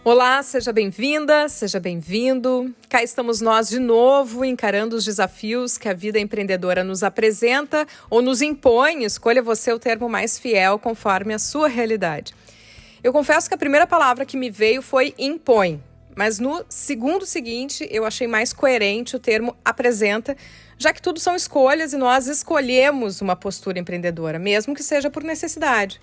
Olá, seja bem-vinda, seja bem-vindo. Cá estamos nós de novo, encarando os desafios que a vida empreendedora nos apresenta ou nos impõe. Escolha você o termo mais fiel conforme a sua realidade. Eu confesso que a primeira palavra que me veio foi impõe, mas no segundo seguinte eu achei mais coerente o termo apresenta, já que tudo são escolhas e nós escolhemos uma postura empreendedora, mesmo que seja por necessidade.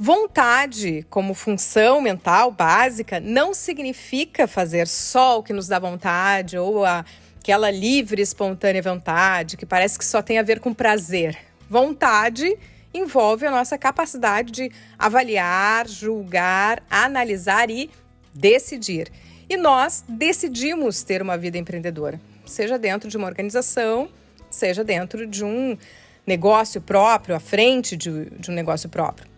Vontade, como função mental básica, não significa fazer só o que nos dá vontade ou aquela livre, espontânea vontade que parece que só tem a ver com prazer. Vontade envolve a nossa capacidade de avaliar, julgar, analisar e decidir. E nós decidimos ter uma vida empreendedora, seja dentro de uma organização, seja dentro de um negócio próprio, à frente de um negócio próprio.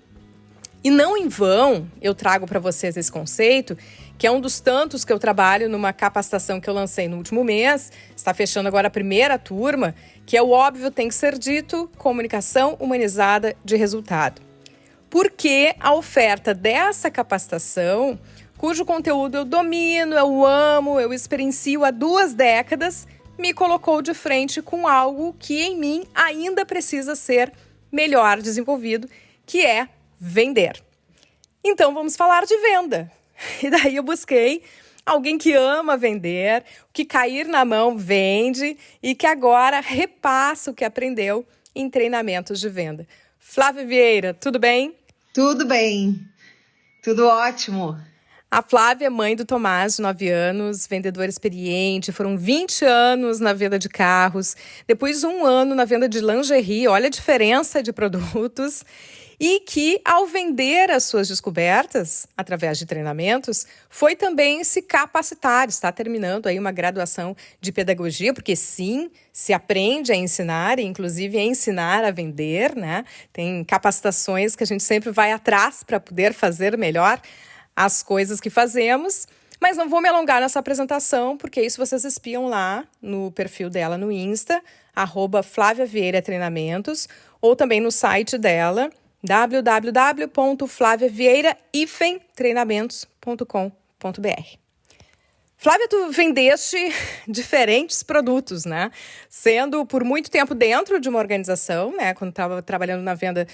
E não em vão eu trago para vocês esse conceito, que é um dos tantos que eu trabalho numa capacitação que eu lancei no último mês, está fechando agora a primeira turma, que é o óbvio tem que ser dito, comunicação humanizada de resultado. Porque a oferta dessa capacitação, cujo conteúdo eu domino, eu amo, eu experiencio há 2 décadas, me colocou de frente com algo que em mim ainda precisa ser melhor desenvolvido, que é vender. Então vamos falar de venda. E daí eu busquei alguém que ama vender, que cair na mão vende e que agora repassa o que aprendeu em treinamentos de venda. Flávia Vieira, tudo bem? Tudo bem, tudo ótimo. A Flávia é mãe do Tomás, de 9 anos, vendedora experiente. Foram 20 anos na venda de carros, depois 1 ano na venda de lingerie, olha a diferença de produtos. E que, ao vender as suas descobertas, através de treinamentos, foi também se capacitar. Está terminando aí uma graduação de pedagogia, porque sim, se aprende a ensinar, e inclusive a ensinar a vender, né? Tem capacitações que a gente sempre vai atrás para poder fazer melhor as coisas que fazemos. Mas não vou me alongar nessa apresentação, porque isso vocês espiam lá no perfil dela no Insta, @FláviaVieiraTreinamentos, ou também no site dela, www.flaviavieira-treinamentos.com.br. Flávia, tu vendeste diferentes produtos, né? Sendo por muito tempo dentro de uma organização, né? Quando estava trabalhando na venda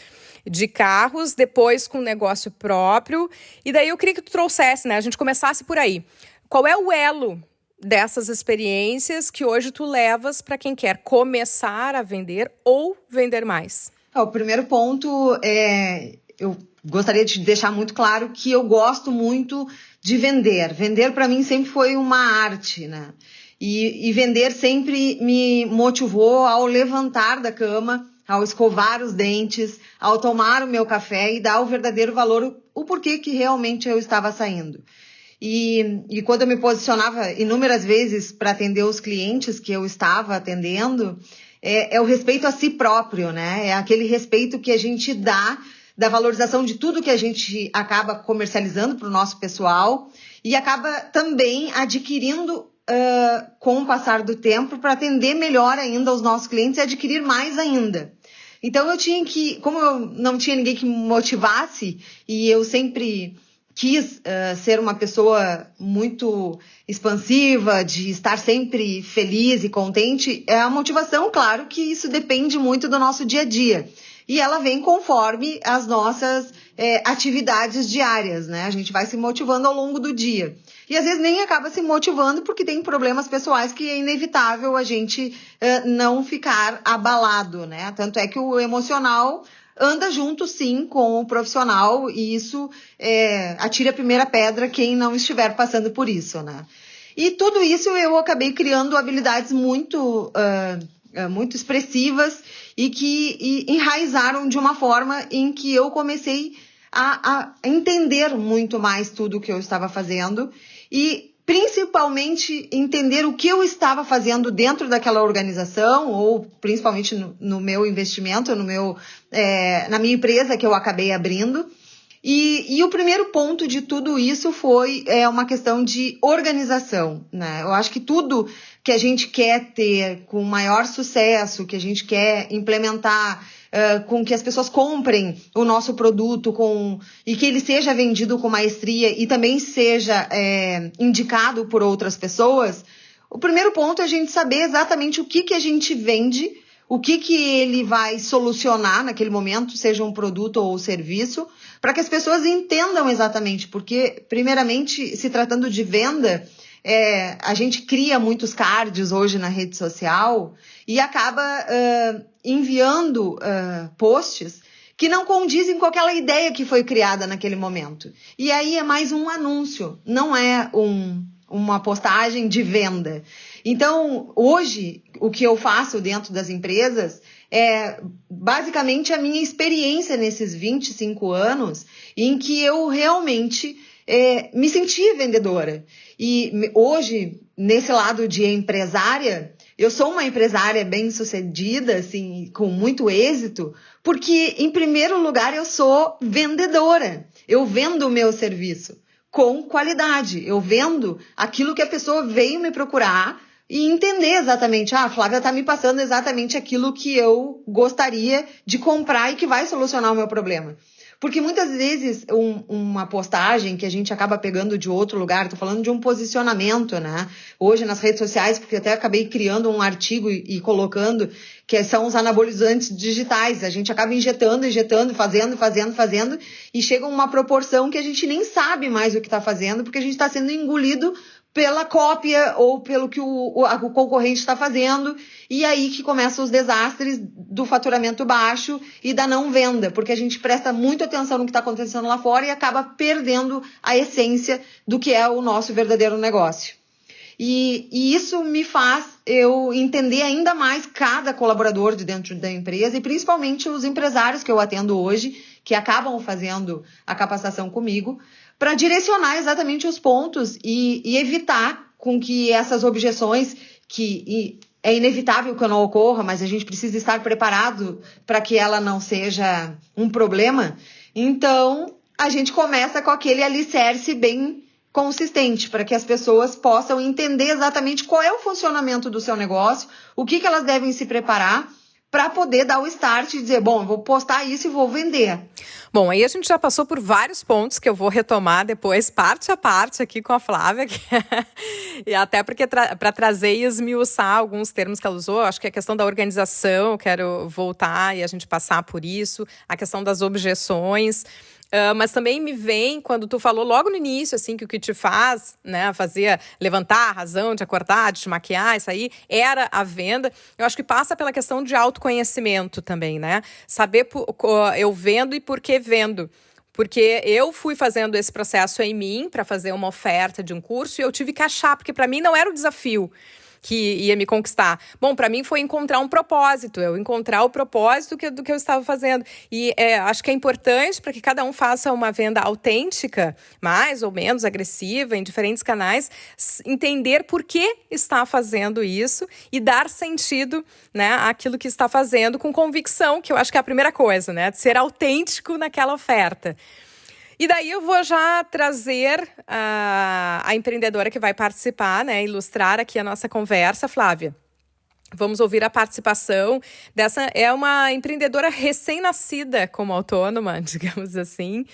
de carros, depois com um negócio próprio. E daí eu queria que tu trouxesse, né? A gente começasse por aí. Qual é o elo dessas experiências que hoje tu levas para quem quer começar a vender ou vender mais? O primeiro ponto eu gostaria de deixar muito claro que eu gosto muito de vender. Vender para mim sempre foi uma arte, né? E vender sempre me motivou ao levantar da cama, ao escovar os dentes, ao tomar o meu café e dar o verdadeiro valor, o porquê que realmente eu estava saindo. E quando eu me posicionava inúmeras vezes para atender os clientes que eu estava atendendo, é o respeito a si próprio, né? É aquele respeito que a gente dá da valorização de tudo que a gente acaba comercializando para o nosso pessoal e acaba também adquirindo com o passar do tempo para atender melhor ainda os nossos clientes e adquirir mais ainda. Então eu tinha que, como eu não tinha ninguém que me motivasse e eu sempre quis ser uma pessoa muito expansiva, de estar sempre feliz e contente, é a motivação, claro que isso depende muito do nosso dia a dia. E ela vem conforme as nossas atividades diárias, né? A gente vai se motivando ao longo do dia. E às vezes nem acaba se motivando porque tem problemas pessoais que é inevitável a gente não ficar abalado, né? Tanto é que o emocional anda junto, sim, com o profissional e isso atire a primeira pedra quem não estiver passando por isso, né? E tudo isso eu acabei criando habilidades muito expressivas e que enraizaram de uma forma em que eu comecei a entender muito mais tudo o que eu estava fazendo e principalmente entender o que eu estava fazendo dentro daquela organização ou principalmente no meu investimento, na minha empresa que eu acabei abrindo. E o primeiro ponto de tudo isso foi uma questão de organização, né? Eu acho que tudo que a gente quer ter com maior sucesso, que a gente quer implementar com que as pessoas comprem o nosso produto e que ele seja vendido com maestria e também seja indicado por outras pessoas, o primeiro ponto é a gente saber exatamente o que a gente vende, o que ele vai solucionar naquele momento, seja um produto ou serviço, para que as pessoas entendam exatamente, porque, primeiramente, se tratando de venda, a gente cria muitos cards hoje na rede social e acaba enviando posts que não condizem com aquela ideia que foi criada naquele momento. E aí é mais um anúncio, não é uma postagem de venda. Então, hoje, o que eu faço dentro das empresas é basicamente a minha experiência nesses 25 anos em que eu realmente me senti vendedora. E hoje, nesse lado de empresária, eu sou uma empresária bem-sucedida, assim, com muito êxito, porque, em primeiro lugar, eu sou vendedora. Eu vendo o meu serviço com qualidade. Eu vendo aquilo que a pessoa veio me procurar e entender exatamente, a Flávia está me passando exatamente aquilo que eu gostaria de comprar e que vai solucionar o meu problema. Porque muitas vezes uma postagem que a gente acaba pegando de outro lugar, estou falando de um posicionamento, né? Hoje nas redes sociais, porque até acabei criando um artigo e colocando, que são os anabolizantes digitais. A gente acaba injetando, fazendo, e chega uma proporção que a gente nem sabe mais o que está fazendo, porque a gente está sendo engolido pela cópia ou pelo que o concorrente está fazendo, e aí que começam os desastres do faturamento baixo e da não venda, porque a gente presta muita atenção no que está acontecendo lá fora e acaba perdendo a essência do que é o nosso verdadeiro negócio. E isso me faz eu entender ainda mais cada colaborador de dentro da empresa e principalmente os empresários que eu atendo hoje, que acabam fazendo a capacitação comigo, para direcionar exatamente os pontos e evitar com que essas objeções, que é inevitável que não ocorra, mas a gente precisa estar preparado para que ela não seja um problema. Então, a gente começa com aquele alicerce bem consistente, para que as pessoas possam entender exatamente qual é o funcionamento do seu negócio, o que elas devem se preparar para poder dar o start e dizer, bom, eu vou postar isso e vou vender. Bom, aí a gente já passou por vários pontos que eu vou retomar depois, parte a parte aqui com a Flávia, e até porque para trazer e esmiuçar alguns termos que ela usou, acho que a questão da organização, eu quero voltar e a gente passar por isso, a questão das objeções. Mas também me vem quando tu falou logo no início, assim, que o que te faz, né, fazia levantar a razão de acordar, de te maquiar, isso aí, era a venda. Eu acho que passa pela questão de autoconhecimento também, né? Saber eu vendo e por que vendo. Porque eu fui fazendo esse processo em mim para fazer uma oferta de um curso e eu tive que achar, porque para mim não era o desafio que ia me conquistar. Bom, para mim foi encontrar um propósito, eu encontrar o propósito do que eu estava fazendo. E acho que é importante para que cada um faça uma venda autêntica, mais ou menos agressiva, em diferentes canais, entender por que está fazendo isso e dar sentido, né, àquilo que está fazendo com convicção, que eu acho que é a primeira coisa, né, de ser autêntico naquela oferta. E daí eu vou já trazer a empreendedora que vai participar, né, ilustrar aqui a nossa conversa, Flávia. Vamos ouvir a participação dessa, é uma empreendedora recém-nascida como autônoma, digamos assim,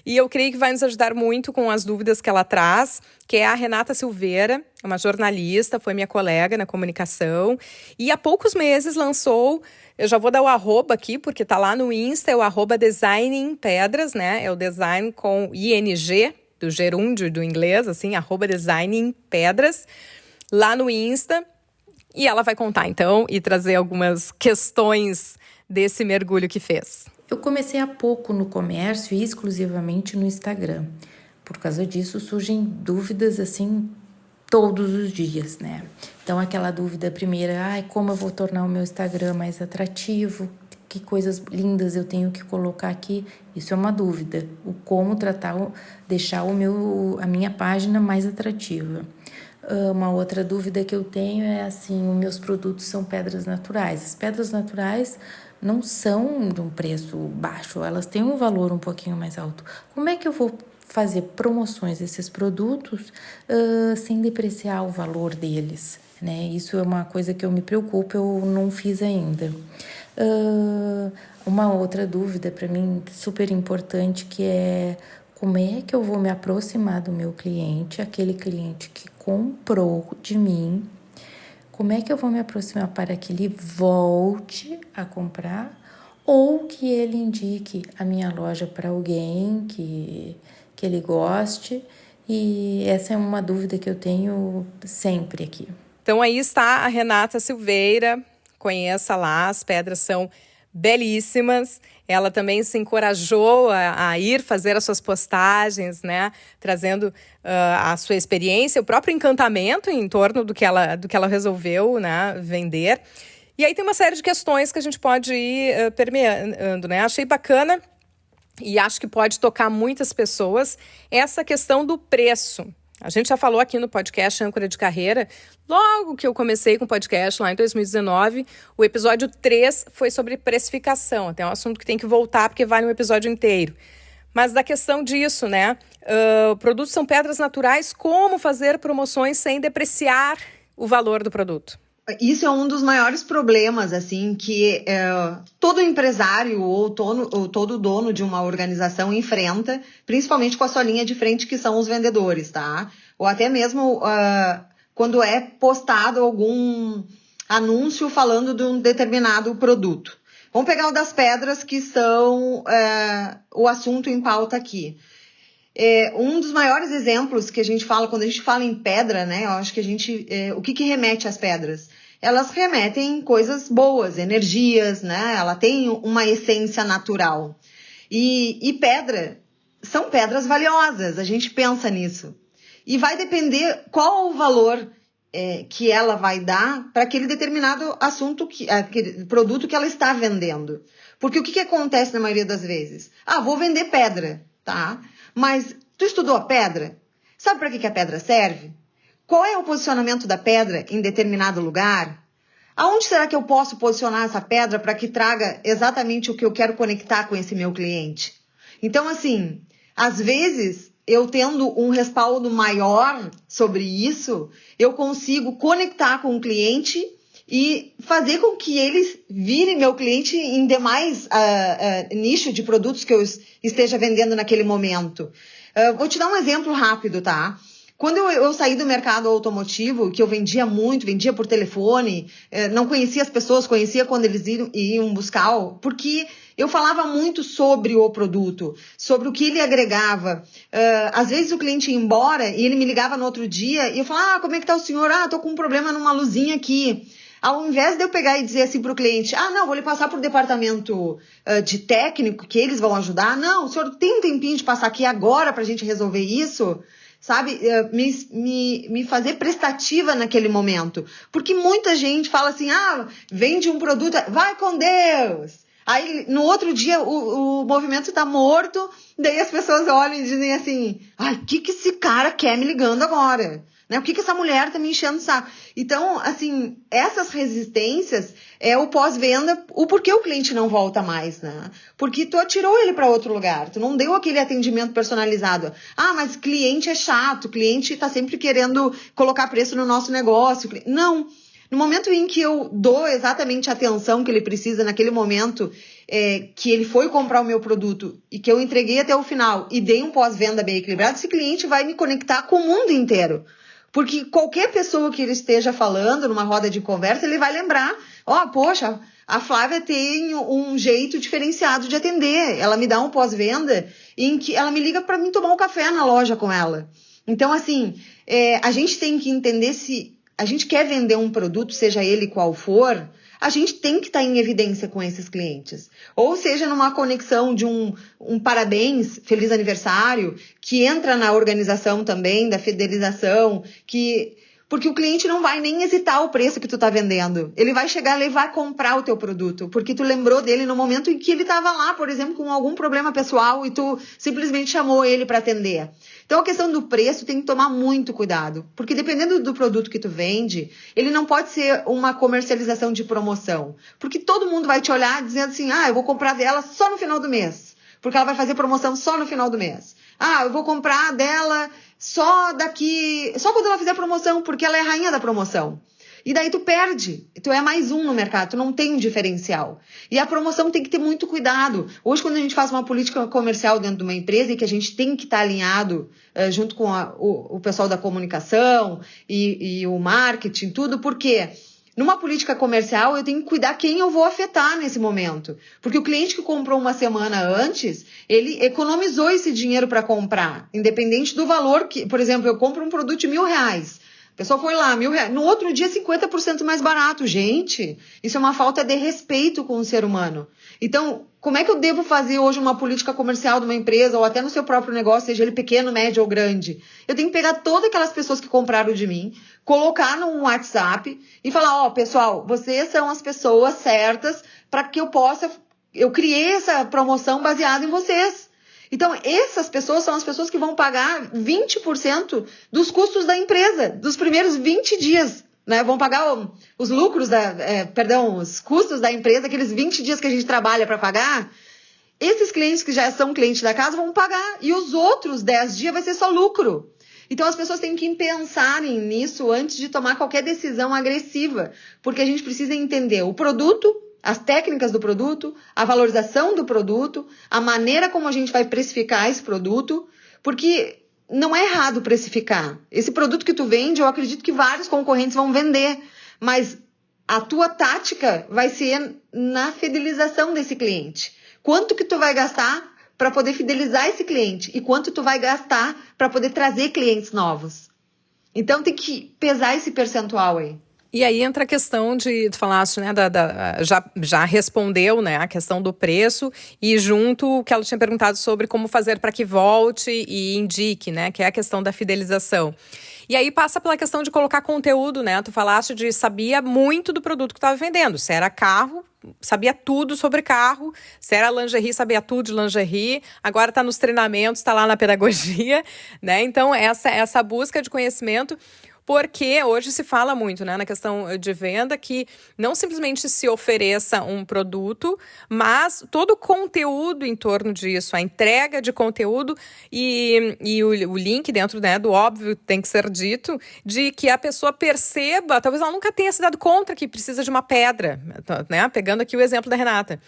e eu creio que vai nos ajudar muito com as dúvidas que ela traz, que é a Renata Silveira, uma jornalista, foi minha colega na comunicação, e há poucos meses lançou, eu já vou dar o arroba aqui, porque tá lá no Insta, é o arroba Design em Pedras, né, é o design com ING, do gerúndio do inglês, assim, arroba Design em Pedras, lá no Insta. E ela vai contar, então, e trazer algumas questões desse mergulho que fez. Eu comecei há pouco no comércio e exclusivamente no Instagram. Por causa disso, surgem dúvidas, assim, todos os dias, né? Então, aquela dúvida primeira, como eu vou tornar o meu Instagram mais atrativo? Que coisas lindas eu tenho que colocar aqui? Isso é uma dúvida. O como tratar, deixar a minha página mais atrativa. Uma outra dúvida que eu tenho é assim, os meus produtos são pedras naturais. As pedras naturais não são de um preço baixo, elas têm um valor um pouquinho mais alto. Como é que eu vou fazer promoções desses produtos sem depreciar o valor deles, né? Isso é uma coisa que eu me preocupo, eu não fiz ainda. Uma outra dúvida para mim super importante, que é como é que eu vou me aproximar do meu cliente, aquele cliente que comprou de mim, como é que eu vou me aproximar para que ele volte a comprar ou que ele indique a minha loja para alguém que ele goste. E essa é uma dúvida que eu tenho sempre aqui. Então aí está a Renata Silveira, conheça lá, as pedras são belíssimas. Ela também se encorajou a ir fazer as suas postagens, né? Trazendo a sua experiência, o próprio encantamento em torno do que ela resolveu, né, vender. E aí tem uma série de questões que a gente pode ir permeando, né? Achei bacana e acho que pode tocar muitas pessoas essa questão do preço. A gente já falou aqui no podcast Âncora de Carreira, logo que eu comecei com o podcast lá em 2019, o episódio 3 foi sobre precificação, até um assunto que tem que voltar porque vale um episódio inteiro. Mas da questão disso, né? Produtos são pedras naturais, como fazer promoções sem depreciar o valor do produto? Isso é um dos maiores problemas, assim, que todo empresário ou todo dono de uma organização enfrenta, principalmente com a sua linha de frente, que são os vendedores, tá? Ou até mesmo quando é postado algum anúncio falando de um determinado produto. Vamos pegar o das pedras, que são o assunto em pauta aqui. Um dos maiores exemplos que a gente fala, quando a gente fala em pedra, né? Eu acho que o que remete às pedras? Elas remetem coisas boas, energias, né? Ela tem uma essência natural. E pedra, são pedras valiosas, a gente pensa nisso. E vai depender qual o valor que ela vai dar para aquele determinado aquele produto que ela está vendendo. Porque o que acontece na maioria das vezes? Vou vender pedra, tá? Mas tu estudou a pedra? Sabe para que a pedra serve? Qual é o posicionamento da pedra em determinado lugar? Aonde será que eu posso posicionar essa pedra para que traga exatamente o que eu quero conectar com esse meu cliente? Então, assim, às vezes, eu tendo um respaldo maior sobre isso, eu consigo conectar com o cliente e fazer com que eles virem meu cliente em demais nicho de produtos que eu esteja vendendo naquele momento. Vou te dar um exemplo rápido, tá? Quando eu saí do mercado automotivo, que eu vendia muito, vendia por telefone, não conhecia as pessoas, conhecia quando eles iam buscar, porque eu falava muito sobre o produto, sobre o que ele agregava. Às vezes o cliente ia embora e ele me ligava no outro dia e eu falava, como é que tá o senhor? Tô com um problema numa luzinha aqui. Ao invés de eu pegar e dizer assim para o cliente, não, vou lhe passar para o departamento de técnico, que eles vão ajudar. Não, o senhor tem um tempinho de passar aqui agora para a gente resolver isso? Sabe, me fazer prestativa naquele momento. Porque muita gente fala assim, vende um produto, vai com Deus. Aí, no outro dia, o movimento está morto, daí as pessoas olham e dizem assim, o que esse cara quer me ligando agora? Né? O que essa mulher tá me enchendo o saco? Então, assim, essas resistências é o pós-venda, o porquê o cliente não volta mais, né? Porque tu atirou ele para outro lugar, tu não deu aquele atendimento personalizado. Mas cliente é chato, cliente tá sempre querendo colocar preço no nosso negócio. Não. No momento em que eu dou exatamente a atenção que ele precisa naquele momento, que ele foi comprar o meu produto e que eu entreguei até o final e dei um pós-venda bem equilibrado, esse cliente vai me conectar com o mundo inteiro. Porque qualquer pessoa que ele esteja falando numa roda de conversa, ele vai lembrar, poxa, a Flávia tem um jeito diferenciado de atender. Ela me dá um pós-venda em que ela me liga para mim tomar um café na loja com ela. Então, assim, a gente tem que entender se a gente quer vender um produto, seja ele qual for, a gente tem que estar em evidência com esses clientes. Ou seja, numa conexão de um parabéns, feliz aniversário, que entra na organização também, da fidelização, porque o cliente não vai nem hesitar o preço que tu tá vendendo. Ele vai chegar e vai comprar o teu produto, porque tu lembrou dele no momento em que ele estava lá, por exemplo, com algum problema pessoal e tu simplesmente chamou ele para atender. Então, a questão do preço tem que tomar muito cuidado, porque dependendo do produto que tu vende, ele não pode ser uma comercialização de promoção, porque todo mundo vai te olhar dizendo assim, eu vou comprar dela só no final do mês, porque ela vai fazer promoção só no final do mês. Eu vou comprar dela só quando ela fizer promoção, porque ela é a rainha da promoção. E daí tu perde, tu é mais um no mercado, tu não tem um diferencial. E a promoção tem que ter muito cuidado. Hoje, quando a gente faz uma política comercial dentro de uma empresa e que a gente tem que estar alinhado junto com o pessoal da comunicação e o marketing, tudo, por quê? Numa política comercial, eu tenho que cuidar quem eu vou afetar nesse momento. Porque o cliente que comprou uma semana antes, ele economizou esse dinheiro para comprar, independente do valor que... Por exemplo, eu compro um produto de R$1.000. A pessoa foi lá, R$1.000. No outro dia, 50% mais barato. Gente, isso é uma falta de respeito com o ser humano. Então, como é que eu devo fazer hoje uma política comercial de uma empresa ou até no seu próprio negócio, seja ele pequeno, médio ou grande? Eu tenho que pegar todas aquelas pessoas que compraram de mim, colocar num WhatsApp e falar, pessoal, vocês são as pessoas certas para que eu criei essa promoção baseada em vocês. Então, essas pessoas são as pessoas que vão pagar 20% dos custos da empresa, dos primeiros 20 dias. Né? Vão pagar os lucros, os custos da empresa, aqueles 20 dias que a gente trabalha para pagar. Esses clientes que já são clientes da casa vão pagar. E os outros 10 dias vai ser só lucro. Então, as pessoas têm que pensarem nisso antes de tomar qualquer decisão agressiva. Porque a gente precisa entender o produto, as técnicas do produto, a valorização do produto, a maneira como a gente vai precificar esse produto, porque não é errado precificar. Esse produto que tu vende, eu acredito que vários concorrentes vão vender, mas a tua tática vai ser na fidelização desse cliente. Quanto que tu vai gastar para poder fidelizar esse cliente e quanto tu vai gastar para poder trazer clientes novos. Então tem que pesar esse percentual aí. E aí entra a questão de, tu falaste, né, já respondeu, né, a questão do preço e junto o que ela tinha perguntado sobre como fazer para que volte e indique, né, que é a questão da fidelização. E aí passa pela questão de colocar conteúdo, né, tu falaste de sabia muito do produto que estava vendendo, se era carro, sabia tudo sobre carro, se era lingerie, sabia tudo de lingerie, agora está nos treinamentos, está lá na pedagogia, né, então essa busca de conhecimento. Porque hoje se fala muito, né, na questão de venda que não simplesmente se ofereça um produto, mas todo o conteúdo em torno disso, a entrega de conteúdo e o link dentro, né, do óbvio tem que ser dito, de que a pessoa perceba, talvez ela nunca tenha se dado conta que precisa de uma pedra, né, pegando aqui o exemplo da Renata.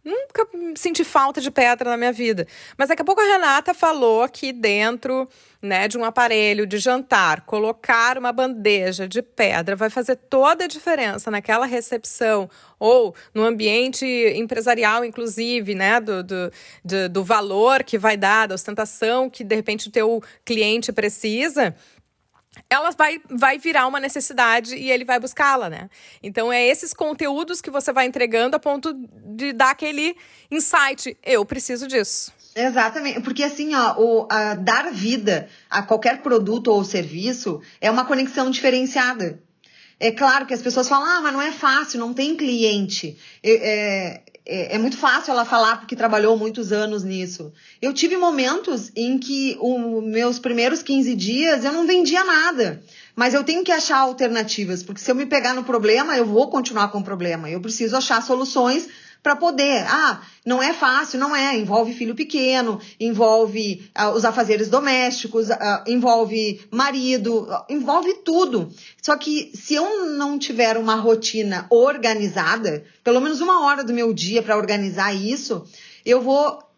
Nunca senti falta de pedra na minha vida. Mas daqui a pouco a Renata falou que dentro, né, de um aparelho de jantar, colocar uma bandeja de pedra vai fazer toda a diferença naquela recepção ou no ambiente empresarial, inclusive, né, do valor que vai dar, da ostentação que, de repente, o teu cliente precisa. Ela vai virar uma necessidade e ele vai buscá-la, né? Então, é esses conteúdos que você vai entregando a ponto de dar aquele insight. Eu preciso disso. Exatamente, porque assim, dar vida a qualquer produto ou serviço é uma conexão diferenciada. É claro que as pessoas falam, mas não é fácil, não tem cliente. É muito fácil ela falar porque trabalhou muitos anos nisso. Eu tive momentos em que os meus primeiros 15 dias eu não vendia nada. Mas eu tenho que achar alternativas, porque se eu me pegar no problema, eu vou continuar com o problema. Eu preciso achar soluções para poder. Não é fácil, não é. Envolve filho pequeno, envolve os afazeres domésticos, envolve marido, envolve tudo. Só que se eu não tiver uma rotina organizada, pelo menos 1 hora do meu dia para organizar isso,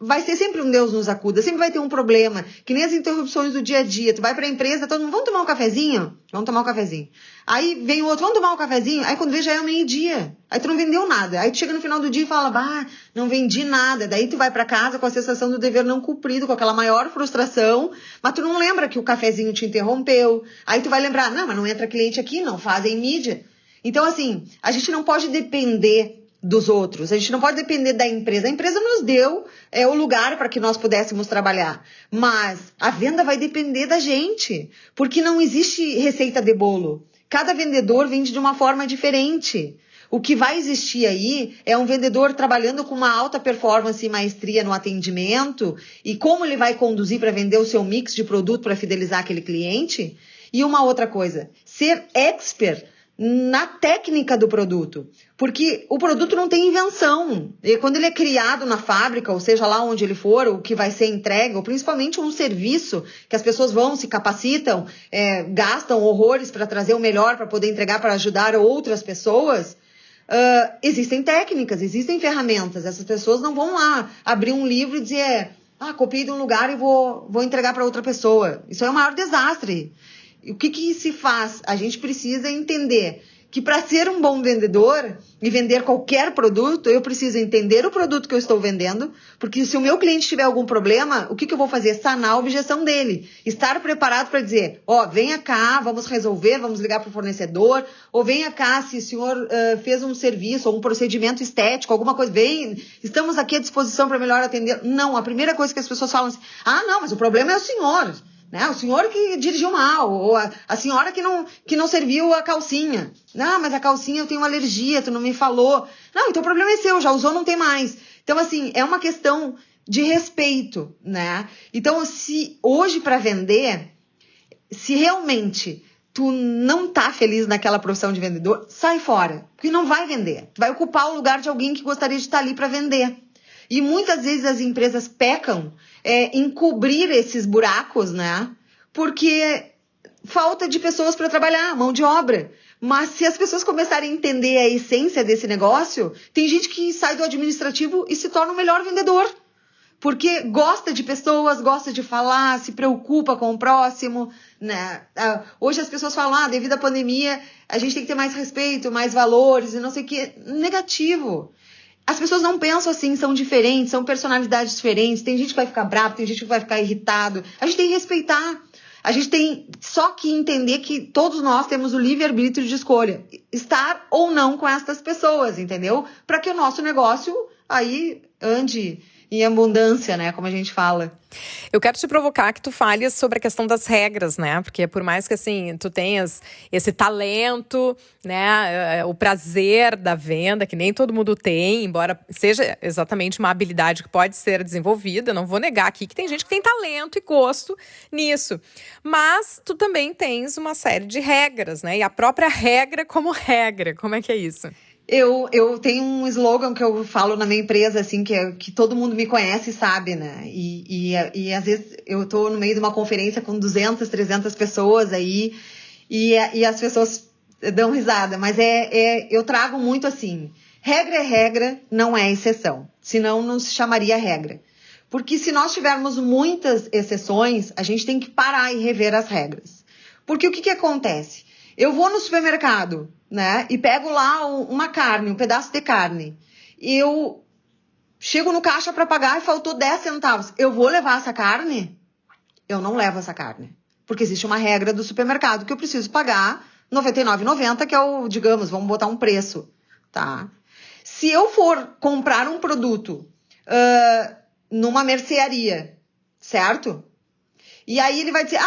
vai ser sempre um Deus nos acuda, sempre vai ter um problema, que nem as interrupções do dia a dia. Tu vai pra empresa, todo mundo, vamos tomar um cafezinho? Vamos tomar um cafezinho. Aí vem o outro, vamos tomar um cafezinho? Aí quando vê já é o meio-dia. Aí tu não vendeu nada. Aí tu chega no final do dia e fala, não vendi nada. Daí tu vai pra casa com a sensação do dever não cumprido, com aquela maior frustração, mas tu não lembra que o cafezinho te interrompeu. Aí tu vai lembrar, não, mas não entra cliente aqui, não fazem mídia. Então assim, a gente não pode depender dos outros. A gente não pode depender da empresa. A empresa nos deu o lugar para que nós pudéssemos trabalhar. Mas a venda vai depender da gente. Porque não existe receita de bolo. Cada vendedor vende de uma forma diferente. O que vai existir aí é um vendedor trabalhando com uma alta performance e maestria no atendimento e como ele vai conduzir para vender o seu mix de produto para fidelizar aquele cliente. E uma outra coisa, ser expert na técnica do produto, porque o produto não tem invenção. E quando ele é criado na fábrica, ou seja, lá onde ele for, o que vai ser entregue, ou principalmente um serviço que as pessoas vão, se capacitam, gastam horrores para trazer o melhor, para poder entregar, para ajudar outras pessoas, existem técnicas, existem ferramentas. Essas pessoas não vão lá abrir um livro e dizer, copiei de um lugar e vou entregar para outra pessoa. Isso é o maior desastre. O que se faz? A gente precisa entender que para ser um bom vendedor e vender qualquer produto, eu preciso entender o produto que eu estou vendendo, porque se o meu cliente tiver algum problema, o que eu vou fazer? Sanar a objeção dele. Estar preparado para dizer, venha cá, vamos resolver, vamos ligar para o fornecedor, ou venha cá, se o senhor fez um serviço ou um procedimento estético, alguma coisa, estamos aqui à disposição para melhor atender. Não, a primeira coisa que as pessoas falam assim, não, mas o problema é o senhor. Né? O senhor que dirigiu mal, ou a senhora que não serviu a calcinha. Não, mas a calcinha eu tenho uma alergia, tu não me falou. Não, então o problema é seu, já usou, não tem mais. Então, assim, é uma questão de respeito, né? Então, se hoje para vender, se realmente tu não tá feliz naquela profissão de vendedor, sai fora, porque não vai vender. Tu vai ocupar o lugar de alguém que gostaria de estar ali para vender. E muitas vezes as empresas pecam em cobrir esses buracos, né? Porque falta de pessoas para trabalhar, mão de obra. Mas se as pessoas começarem a entender a essência desse negócio, tem gente que sai do administrativo e se torna o melhor vendedor. Porque gosta de pessoas, gosta de falar, se preocupa com o próximo, né? Hoje as pessoas falam, devido à pandemia, a gente tem que ter mais respeito, mais valores e não sei o que. Negativo. As pessoas não pensam assim, são diferentes, são personalidades diferentes. Tem gente que vai ficar bravo, tem gente que vai ficar irritado. A gente tem que respeitar. A gente tem só que entender que todos nós temos o livre-arbítrio de escolha. Estar ou não com essas pessoas, entendeu? Para que o nosso negócio aí ande em abundância, né? Como a gente fala. Eu quero te provocar que tu fales sobre a questão das regras, né? Porque por mais que, assim, tu tenhas esse talento, né? O prazer da venda, que nem todo mundo tem, embora seja exatamente uma habilidade que pode ser desenvolvida, não vou negar aqui que tem gente que tem talento e gosto nisso. Mas tu também tens uma série de regras, né? E a própria regra como regra. Como é que é isso? Eu tenho um slogan que eu falo na minha empresa, assim, que todo mundo me conhece e sabe, né? E às vezes eu tô no meio de uma conferência com 200, 300 pessoas aí e as pessoas dão risada. Mas eu trago muito assim, regra é regra, não é exceção. Senão não se chamaria regra. Porque se nós tivermos muitas exceções, a gente tem que parar e rever as regras. Porque o que acontece? Eu vou no supermercado, né, e pego lá uma carne, um pedaço de carne. Eu chego no caixa para pagar e faltou 10 centavos. Eu vou levar essa carne? Eu não levo essa carne. Porque existe uma regra do supermercado que eu preciso pagar R$ 99,90, que é o, digamos, vamos botar um preço, tá? Se eu for comprar um produto numa mercearia, certo? E aí ele vai dizer,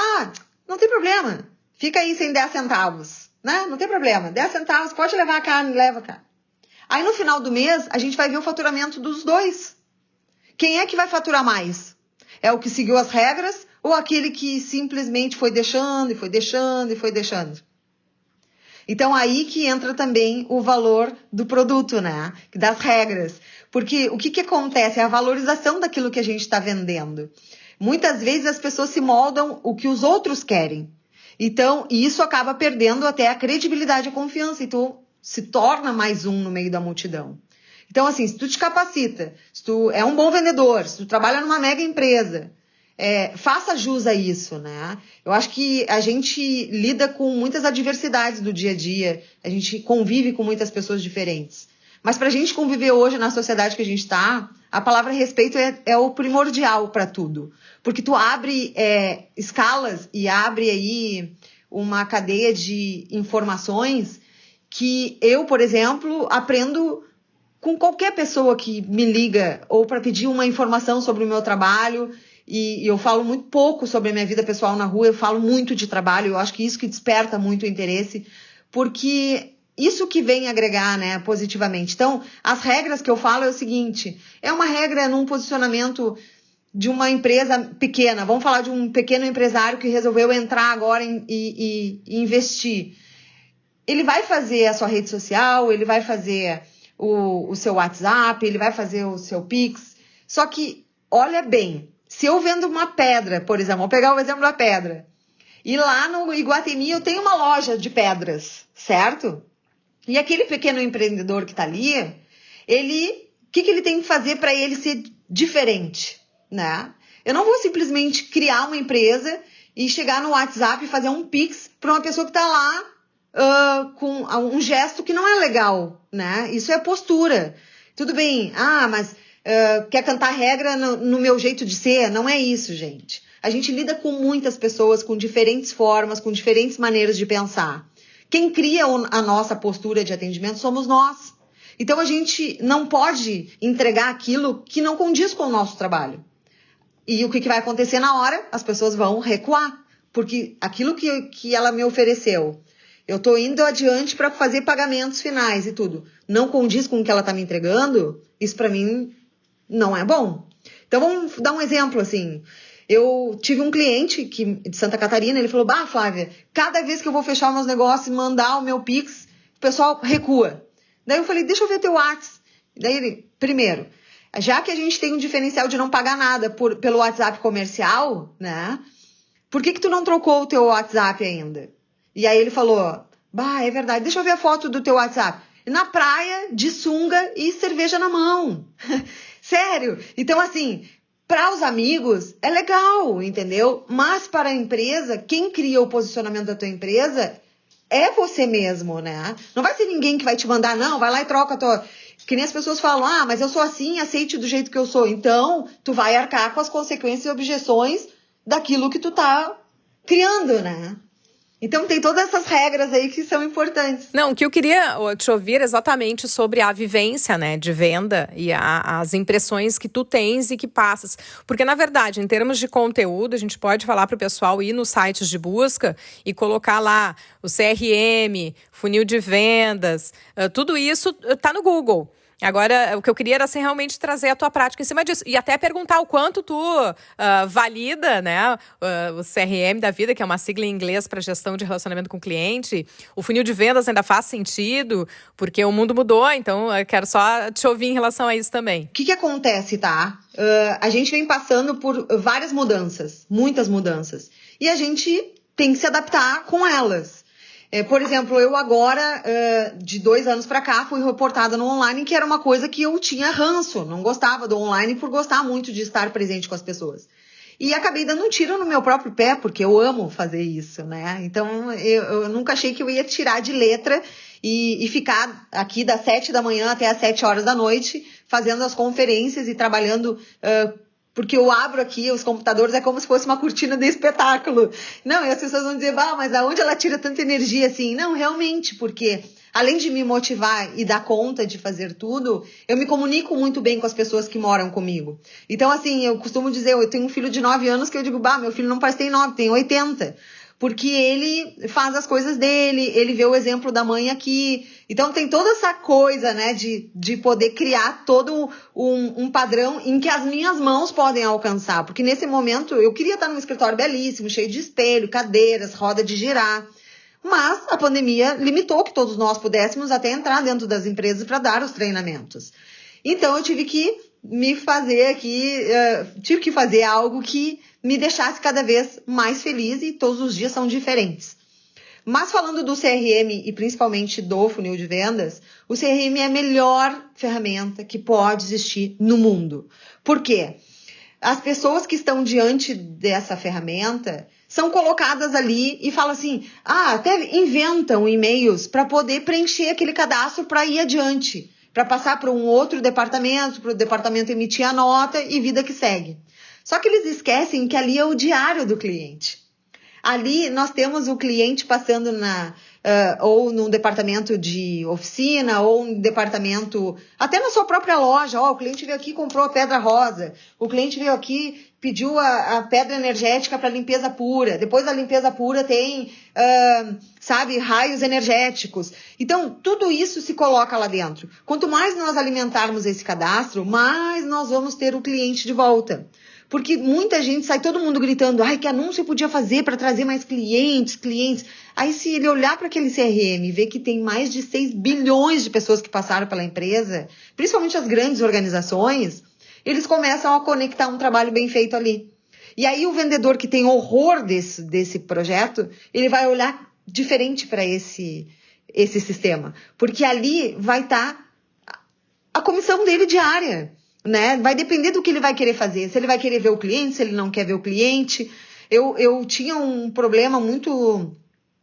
não tem problema. Fica aí sem 10 centavos, né? Não tem problema. 10 centavos, pode levar a carne, leva a carne. Aí no final do mês, a gente vai ver o faturamento dos dois. Quem é que vai faturar mais? É o que seguiu as regras ou aquele que simplesmente foi deixando e foi deixando e foi deixando? Então aí que entra também o valor do produto, né? Das regras. Porque o que acontece? É a valorização daquilo que a gente está vendendo. Muitas vezes as pessoas se moldam o que os outros querem. Então, isso acaba perdendo até a credibilidade e a confiança. E tu se torna mais um no meio da multidão. Então, assim, se tu te capacita, se tu é um bom vendedor, se tu trabalha numa mega empresa, faça jus a isso, né? Eu acho que a gente lida com muitas adversidades do dia a dia, a gente convive com muitas pessoas diferentes. Mas pra gente conviver hoje na sociedade que a gente está, a palavra respeito é o primordial para tudo. Porque tu abre escalas e abre aí uma cadeia de informações que eu, por exemplo, aprendo com qualquer pessoa que me liga ou para pedir uma informação sobre o meu trabalho. E eu falo muito pouco sobre a minha vida pessoal na rua, eu falo muito de trabalho, eu acho que isso que desperta muito o interesse, porque isso que vem agregar, né, positivamente. Então, as regras que eu falo é o seguinte, é uma regra num posicionamento de uma empresa pequena, vamos falar de um pequeno empresário que resolveu entrar agora e investir. ele vai fazer a sua rede social, ele vai fazer o seu WhatsApp, ele vai fazer o seu Pix. Só que, olha bem, se eu vendo uma pedra, por exemplo, vou pegar o exemplo da pedra, e lá no Iguatemi eu tenho uma loja de pedras, certo? E aquele pequeno empreendedor que está ali, o que ele tem que fazer para ele ser diferente, né? Eu não vou simplesmente criar uma empresa e chegar no WhatsApp e fazer um Pix para uma pessoa que está lá com um gesto que não é legal, né? Isso é postura. Tudo bem, mas quer cantar regra no meu jeito de ser? Não é isso, gente. A gente lida com muitas pessoas, com diferentes formas, com diferentes maneiras de pensar. Quem cria a nossa postura de atendimento somos nós. Então, a gente não pode entregar aquilo que não condiz com o nosso trabalho. E o que vai acontecer na hora? As pessoas vão recuar. Porque aquilo que ela me ofereceu, eu estou indo adiante para fazer pagamentos finais e tudo, não condiz com o que ela está me entregando, isso para mim não é bom. Então, vamos dar um exemplo, assim. Eu tive um cliente de Santa Catarina, ele falou, Flávia, cada vez que eu vou fechar meus negócios e mandar o meu Pix, o pessoal recua. Daí eu falei, deixa eu ver teu WhatsApp. Daí ele, primeiro, já que a gente tem um diferencial de não pagar nada pelo WhatsApp comercial, né? Por que tu não trocou o teu WhatsApp ainda? E aí ele falou, é verdade, deixa eu ver a foto do teu WhatsApp. Na praia, de sunga e cerveja na mão. Sério. Então, assim, para os amigos é legal, entendeu? Mas para a empresa, quem cria o posicionamento da tua empresa é você mesmo, né? Não vai ser ninguém que vai te mandar, não, vai lá e troca a tua... Que nem as pessoas falam, mas eu sou assim, aceite do jeito que eu sou. Então, tu vai arcar com as consequências e objeções daquilo que tu tá criando, né? Então, tem todas essas regras aí que são importantes. Não, o que eu queria te ouvir exatamente sobre a vivência, né, de venda e as impressões que tu tens e que passas. Porque, na verdade, em termos de conteúdo, a gente pode falar para o pessoal ir nos sites de busca e colocar lá o CRM, funil de vendas, tudo isso tá no Google. Agora, o que eu queria era assim, realmente trazer a tua prática em cima disso. E até perguntar o quanto tu valida, né, o CRM da vida, que é uma sigla em inglês para gestão de relacionamento com o cliente. O funil de vendas ainda faz sentido, porque o mundo mudou, então eu quero só te ouvir em relação a isso também. O que acontece, tá? A gente vem passando por várias mudanças, muitas mudanças. E a gente tem que se adaptar com elas. Por exemplo, eu agora, de 2 anos para cá, fui reportada no online, que era uma coisa que eu tinha ranço, não gostava do online por gostar muito de estar presente com as pessoas. E acabei dando um tiro no meu próprio pé, porque eu amo fazer isso, né? Então, eu nunca achei que eu ia tirar de letra e ficar aqui das 7 da manhã até as 7 horas da noite, fazendo as conferências e trabalhando... porque eu abro aqui os computadores, é como se fosse uma cortina de espetáculo. Não, e as pessoas vão dizer, mas aonde ela tira tanta energia assim? Não, realmente, porque além de me motivar e dar conta de fazer tudo, eu me comunico muito bem com as pessoas que moram comigo. Então, assim, eu costumo dizer, eu tenho um filho de 9 anos que eu digo, meu filho não parece ter 9, tem 80. Porque ele faz as coisas dele, ele vê o exemplo da mãe aqui. Então tem toda essa coisa, né, de poder criar todo um padrão em que as minhas mãos podem alcançar. Porque nesse momento eu queria estar num escritório belíssimo, cheio de espelho, cadeiras, roda de girar. Mas a pandemia limitou que todos nós pudéssemos até entrar dentro das empresas para dar os treinamentos. Então eu tive que me fazer aqui, tive que fazer algo que me deixasse cada vez mais feliz e todos os dias são diferentes. Mas falando do CRM e principalmente do funil de vendas, o CRM é a melhor ferramenta que pode existir no mundo. Por quê? As pessoas que estão diante dessa ferramenta são colocadas ali e falam assim, até inventam e-mails para poder preencher aquele cadastro para ir adiante, para passar para um outro departamento, para o departamento emitir a nota e vida que segue. Só que eles esquecem que ali é o diário do cliente. Ali nós temos o cliente passando ou num departamento de oficina, ou um departamento, até na sua própria loja. O cliente veio aqui e comprou a pedra rosa. O cliente veio aqui, pediu a pedra energética para limpeza pura. Depois da limpeza pura tem, raios energéticos. Então, tudo isso se coloca lá dentro. Quanto mais nós alimentarmos esse cadastro, mais nós vamos ter o cliente de volta. Porque muita gente sai todo mundo gritando, ai, que anúncio eu podia fazer para trazer mais clientes. Aí se ele olhar para aquele CRM e ver que tem mais de 6 bilhões de pessoas que passaram pela empresa, principalmente as grandes organizações, eles começam a conectar um trabalho bem feito ali. E aí o vendedor que tem horror desse projeto, ele vai olhar diferente para esse sistema. Porque ali vai estar a comissão dele diária, né? Vai depender do que ele vai querer fazer. Se ele vai querer ver o cliente, se ele não quer ver o cliente. Eu tinha um problema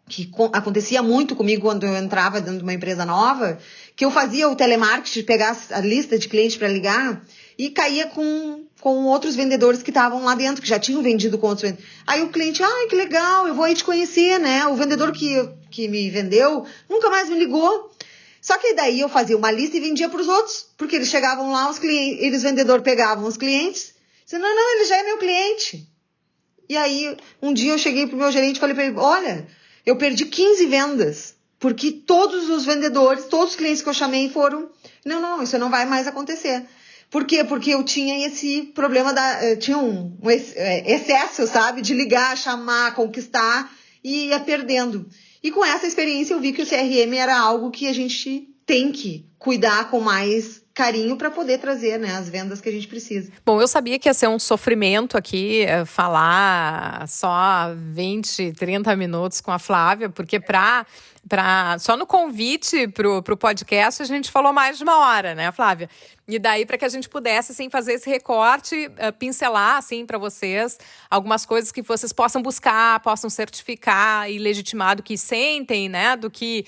que acontecia muito comigo quando eu entrava dentro de uma empresa nova, que eu fazia o telemarketing, pegar a lista de clientes para ligar e caía com outros vendedores que estavam lá dentro, que já tinham vendido com outros vendedores. Aí o cliente, ai, que legal, eu vou aí te conhecer, né? O vendedor que me vendeu nunca mais me ligou. Só que daí eu fazia uma lista e vendia para os outros, porque eles chegavam lá, os vendedores pegavam os clientes, diziam, não, ele já é meu cliente. E aí, um dia eu cheguei pro meu gerente e falei para ele, olha, eu perdi 15 vendas, porque todos os vendedores, todos os clientes que eu chamei foram, não, isso não vai mais acontecer. Por quê? Porque eu tinha esse problema, tinha um excesso, sabe, de ligar, chamar, conquistar e ia perdendo. E com essa experiência eu vi que o CRM era algo que a gente tem que cuidar com mais carinho para poder trazer, né, as vendas que a gente precisa. Bom, eu sabia que ia ser um sofrimento aqui falar só 20, 30 minutos com a Flávia, porque só no convite pro podcast a gente falou mais de 1 hora, né, Flávia? E daí, para que a gente pudesse, assim, fazer esse recorte, pincelar, assim, para vocês, algumas coisas que vocês possam buscar, possam certificar e legitimar do que sentem, né? Do que,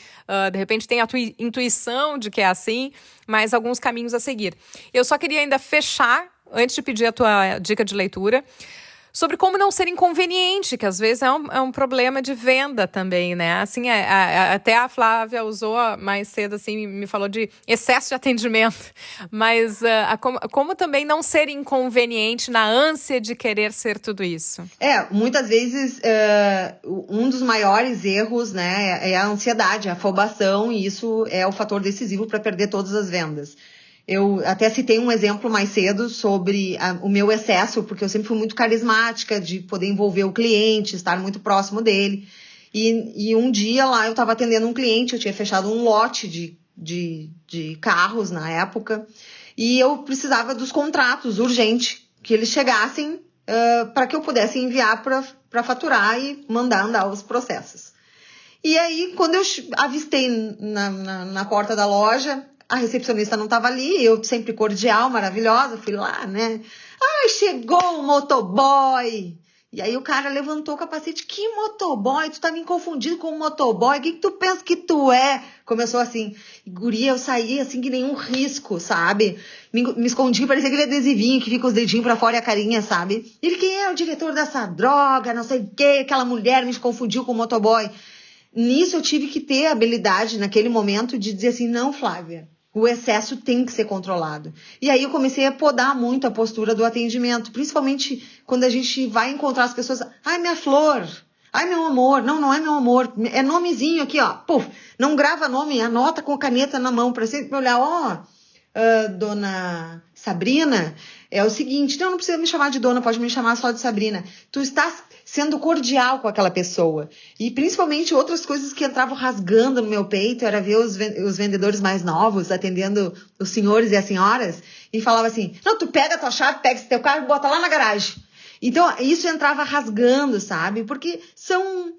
de repente, tem a tua intuição de que é assim, mas alguns caminhos a seguir. Eu só queria ainda fechar, antes de pedir a tua dica de leitura, sobre como não ser inconveniente, que às vezes é um problema de venda também, né? Assim, até a Flávia usou mais cedo, assim, me falou de excesso de atendimento, mas como também não ser inconveniente na ânsia de querer ser tudo isso? Muitas vezes um dos maiores erros, né, é a ansiedade, a afobação, e isso é o fator decisivo para perder todas as vendas. Eu até citei um exemplo mais cedo sobre o meu excesso, porque eu sempre fui muito carismática de poder envolver o cliente, estar muito próximo dele. E um dia lá eu estava atendendo um cliente, eu tinha fechado um lote de carros na época, e eu precisava dos contratos urgente, que eles chegassem para que eu pudesse enviar para faturar e mandar andar os processos. E aí, quando eu avistei na porta da loja, a recepcionista não estava ali, eu sempre cordial, maravilhosa, fui lá, né? Ai, chegou o motoboy! E aí o cara levantou o capacete, que motoboy? Tu tá me confundindo com o motoboy? O que tu pensa que tu é? Começou assim, guria, eu saí assim que nenhum risco, sabe? Me escondi, parecia aquele adesivinho que fica os dedinhos pra fora e a carinha, sabe? Ele, quem é o diretor dessa droga, não sei o quê, aquela mulher me confundiu com o motoboy. Nisso eu tive que ter a habilidade, naquele momento, de dizer assim, não, Flávia, o excesso tem que ser controlado. E aí eu comecei a podar muito a postura do atendimento, principalmente quando a gente vai encontrar as pessoas, ai, minha flor, ai, meu amor, não é meu amor, é nomezinho aqui, ó, puf, não grava nome, anota com a caneta na mão, para sempre olhar, dona Sabrina, é o seguinte, não precisa me chamar de dona, pode me chamar só de Sabrina, tu estás sendo cordial com aquela pessoa. E principalmente outras coisas que entravam rasgando no meu peito era ver os vendedores mais novos atendendo os senhores e as senhoras e falava assim, não, tu pega a tua chave, pega esse teu carro e bota lá na garagem. Então, isso entrava rasgando, sabe? Porque são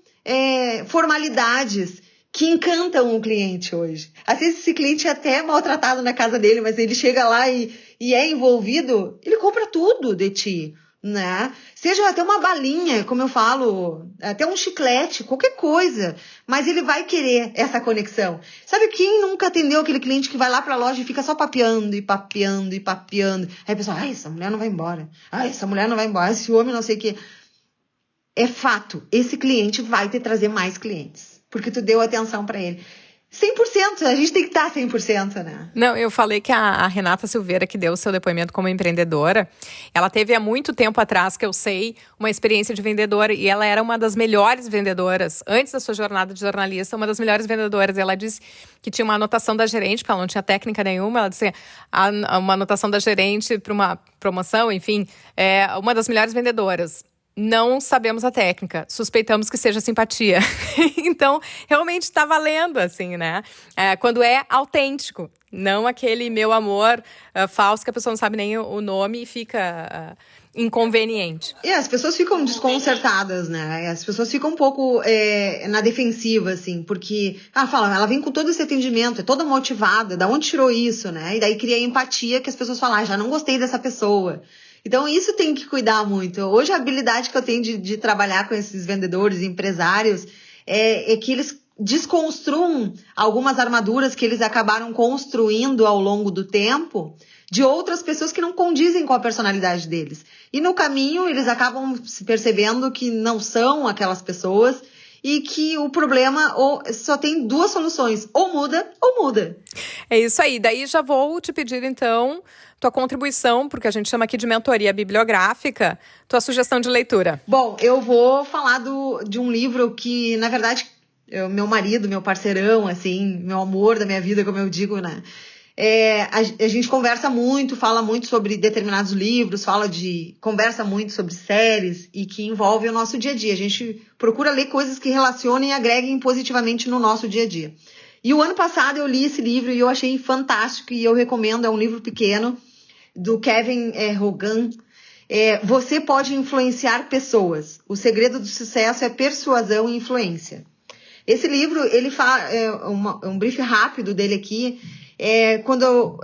formalidades que encantam o cliente hoje. Às vezes esse cliente é até maltratado na casa dele, mas ele chega lá e é envolvido, ele compra tudo de ti, né? Seja até uma balinha, como eu falo, até um chiclete, qualquer coisa, mas ele vai querer essa conexão. Sabe quem nunca atendeu aquele cliente que vai lá pra loja e fica só papeando e papeando e papeando? Aí a pessoa, ai, essa mulher não vai embora. Ai, essa mulher não vai embora. Esse homem não sei o quê. É fato, esse cliente vai te trazer mais clientes, porque tu deu atenção pra ele. 100%, a gente tem que estar 100%, né? Não, eu falei que a Renata Silveira, que deu o seu depoimento como empreendedora, ela teve há muito tempo atrás, que eu sei, uma experiência de vendedora, e ela era uma das melhores vendedoras, antes da sua jornada de jornalista, uma das melhores vendedoras. Ela disse que tinha uma anotação da gerente, porque ela não tinha técnica nenhuma, ela disse uma anotação da gerente para uma promoção, enfim, uma das melhores vendedoras. Não sabemos a técnica, suspeitamos que seja simpatia. Então, realmente está valendo, assim, né? Quando é autêntico, não aquele meu amor falso que a pessoa não sabe nem o nome e fica inconveniente. As pessoas ficam desconcertadas, né? As pessoas ficam um pouco na defensiva, assim, porque ela vem com todo esse atendimento, é toda motivada, da onde tirou isso, né? E daí cria empatia que as pessoas falam, já não gostei dessa pessoa. Então, isso tem que cuidar muito. Hoje, a habilidade que eu tenho de trabalhar com esses vendedores, empresários, é que eles desconstruam algumas armaduras que eles acabaram construindo ao longo do tempo de outras pessoas que não condizem com a personalidade deles. E no caminho, eles acabam se percebendo que não são aquelas pessoas e que o problema só tem duas soluções, ou muda ou muda. É isso aí. Daí já vou te pedir, então, tua contribuição, porque a gente chama aqui de mentoria bibliográfica, tua sugestão de leitura. Bom, eu vou falar de um livro que, na verdade, meu marido, meu parceirão, assim, meu amor da minha vida, como eu digo, né? A gente conversa muito, fala muito sobre determinados livros, conversa muito sobre séries e que envolvem o nosso dia a dia. A gente procura ler coisas que relacionem e agreguem positivamente no nosso dia a dia. E o ano passado eu li esse livro e eu achei fantástico e eu recomendo, é um livro pequeno, do Kevin Hogan. Você pode influenciar pessoas. O segredo do sucesso é persuasão e influência. Esse livro, ele fala, um brief rápido dele aqui, quando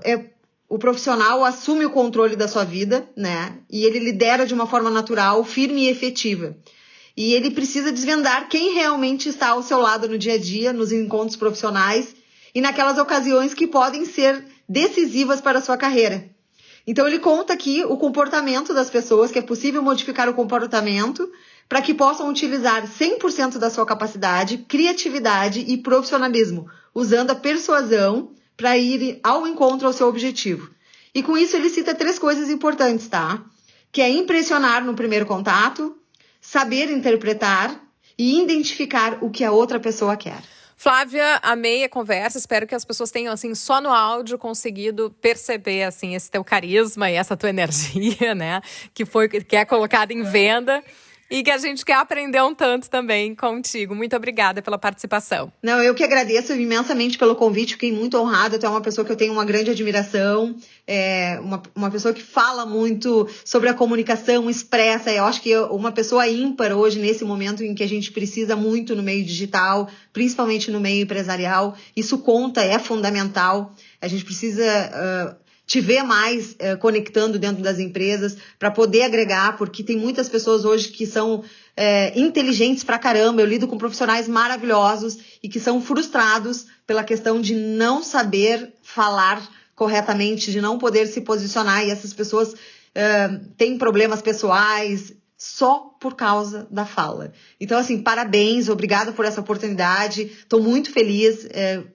o profissional assume o controle da sua vida, né? E ele lidera de uma forma natural, firme e efetiva. E ele precisa desvendar quem realmente está ao seu lado no dia a dia, nos encontros profissionais e naquelas ocasiões que podem ser decisivas para a sua carreira. Então ele conta aqui o comportamento das pessoas, que é possível modificar o comportamento para que possam utilizar 100% da sua capacidade, criatividade e profissionalismo, usando a persuasão para ir ao encontro ao seu objetivo. E com isso ele cita 3 coisas importantes, tá? Que é impressionar no primeiro contato, saber interpretar e identificar o que a outra pessoa quer. Flávia, amei a conversa, espero que as pessoas tenham, assim, só no áudio conseguido perceber, assim, esse teu carisma e essa tua energia, né, que é colocada em venda e que a gente quer aprender um tanto também contigo. Muito obrigada pela participação. Não, eu que agradeço imensamente pelo convite, fiquei muito honrada, tu é uma pessoa que eu tenho uma grande admiração, uma pessoa que fala muito sobre a comunicação expressa, eu acho que uma pessoa ímpar hoje, nesse momento em que a gente precisa muito no meio digital, principalmente no meio empresarial, isso conta, é fundamental, a gente precisa te ver mais conectando dentro das empresas para poder agregar, porque tem muitas pessoas hoje que são inteligentes pra caramba, eu lido com profissionais maravilhosos e que são frustrados pela questão de não saber falar corretamente, de não poder se posicionar, e essas pessoas têm problemas pessoais só por causa da fala. Então, assim, parabéns, obrigada por essa oportunidade, estou muito feliz,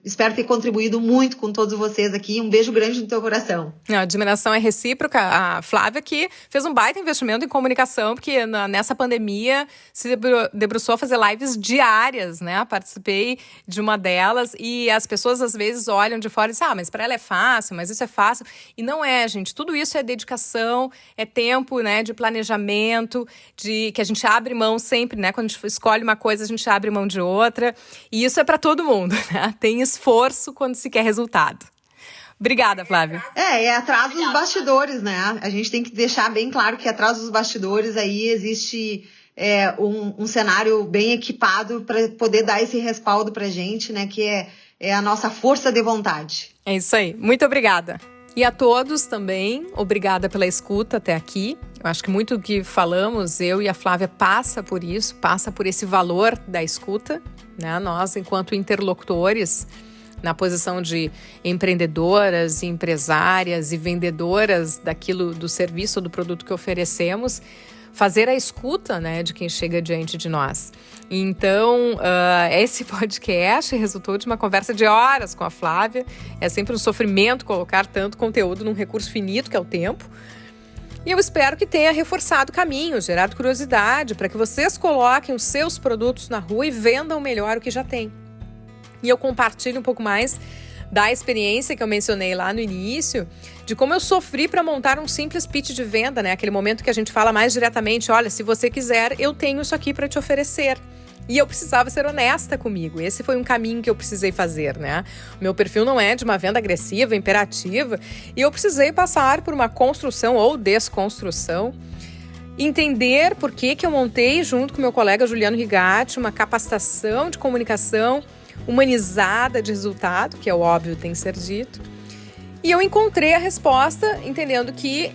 espero ter contribuído muito com todos vocês aqui, um beijo grande no teu coração. A admiração é recíproca. A Flávia que fez um baita investimento em comunicação, porque nessa pandemia se debruçou a fazer lives diárias, né? Participei de uma delas e as pessoas às vezes olham de fora e dizem, mas para ela é fácil, mas isso é fácil. E não é, gente, tudo isso é dedicação, é tempo, né, de planejamento, que a gente abre mão sempre, né? Quando a gente escolhe uma coisa, a gente abre mão de outra. E isso é para todo mundo, né? Tem esforço quando se quer resultado. Obrigada, Flávia. É atrás dos bastidores, né? A gente tem que deixar bem claro que atrás dos bastidores aí existe um cenário bem equipado para poder dar esse respaldo pra gente, né? Que é a nossa força de vontade. É isso aí. Muito obrigada. E a todos também, obrigada pela escuta até aqui. Eu acho que muito do que falamos, eu e a Flávia, passa por isso, passa por esse valor da escuta, né? Nós, enquanto interlocutores, na posição de empreendedoras, empresárias e vendedoras do serviço ou do produto que oferecemos, fazer a escuta, né, de quem chega diante de nós. Então, esse podcast resultou de uma conversa de horas com a Flávia. É sempre um sofrimento colocar tanto conteúdo num recurso finito, que é o tempo. E eu espero que tenha reforçado caminhos, gerado curiosidade, para que vocês coloquem os seus produtos na rua e vendam melhor o que já tem. E eu compartilho um pouco mais da experiência que eu mencionei lá no início, de como eu sofri para montar um simples pitch de venda, né? Aquele momento que a gente fala mais diretamente, olha, se você quiser, eu tenho isso aqui para te oferecer. E eu precisava ser honesta comigo. Esse foi um caminho que eu precisei fazer, né? O meu perfil não é de uma venda agressiva, imperativa, e eu precisei passar por uma construção ou desconstrução, entender por que eu montei, junto com meu colega Juliano Rigatti, uma capacitação de comunicação humanizada de resultado, que é o óbvio tem que ser dito. E eu encontrei a resposta entendendo que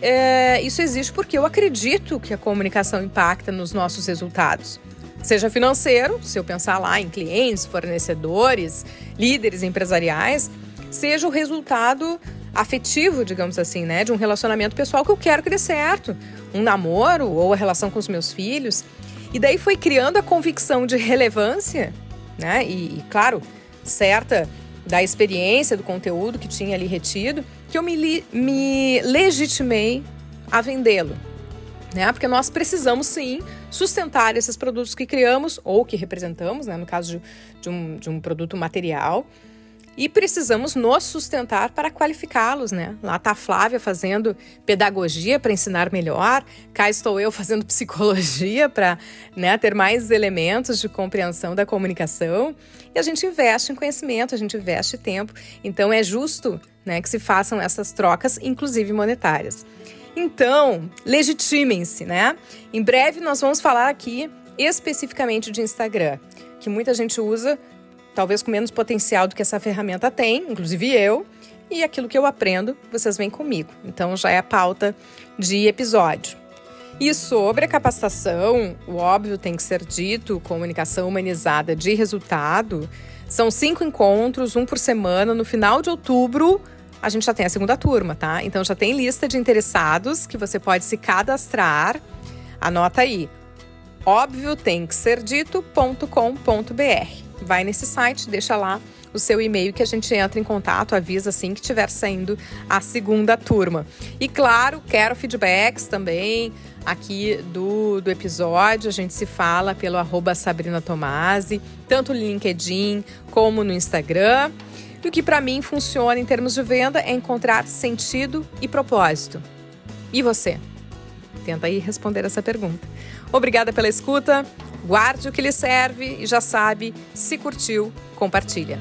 isso existe porque eu acredito que a comunicação impacta nos nossos resultados. Seja financeiro, se eu pensar lá em clientes, fornecedores, líderes empresariais, seja o resultado afetivo, digamos assim, né, de um relacionamento pessoal que eu quero que dê certo, um namoro ou a relação com os meus filhos. E daí foi criando a convicção de relevância, né, e claro, certa da experiência, do conteúdo que tinha ali retido, que eu me legitimei a vendê-lo. Né? Porque nós precisamos, sim, sustentar esses produtos que criamos ou que representamos, né? No caso de um produto material, e precisamos nos sustentar para qualificá-los. Né? Lá está a Flávia fazendo pedagogia para ensinar melhor, cá estou eu fazendo psicologia para, né, ter mais elementos de compreensão da comunicação, e a gente investe em conhecimento, a gente investe tempo, então é justo, né, que se façam essas trocas, inclusive monetárias. Então, legitimem-se, né? Em breve nós vamos falar aqui especificamente de Instagram, que muita gente usa, talvez com menos potencial do que essa ferramenta tem, inclusive eu, e aquilo que eu aprendo, vocês vêm comigo. Então já é a pauta de episódio. E sobre a capacitação, o óbvio tem que ser dito, comunicação humanizada de resultado, são 5 encontros, 1 por semana, no final de outubro. A gente já tem a segunda turma, tá? Então já tem lista de interessados que você pode se cadastrar. Anota aí, óbviotemqueserdito.com.br. Vai nesse site, deixa lá o seu e-mail que a gente entra em contato, avisa assim que estiver saindo a segunda turma. E claro, quero feedbacks também aqui do episódio. A gente se fala pelo @SabrinaTomasi, tanto no LinkedIn como no Instagram. E o que para mim funciona em termos de venda é encontrar sentido e propósito. E você? Tenta aí responder essa pergunta. Obrigada pela escuta, guarde o que lhe serve e já sabe, se curtiu, compartilha.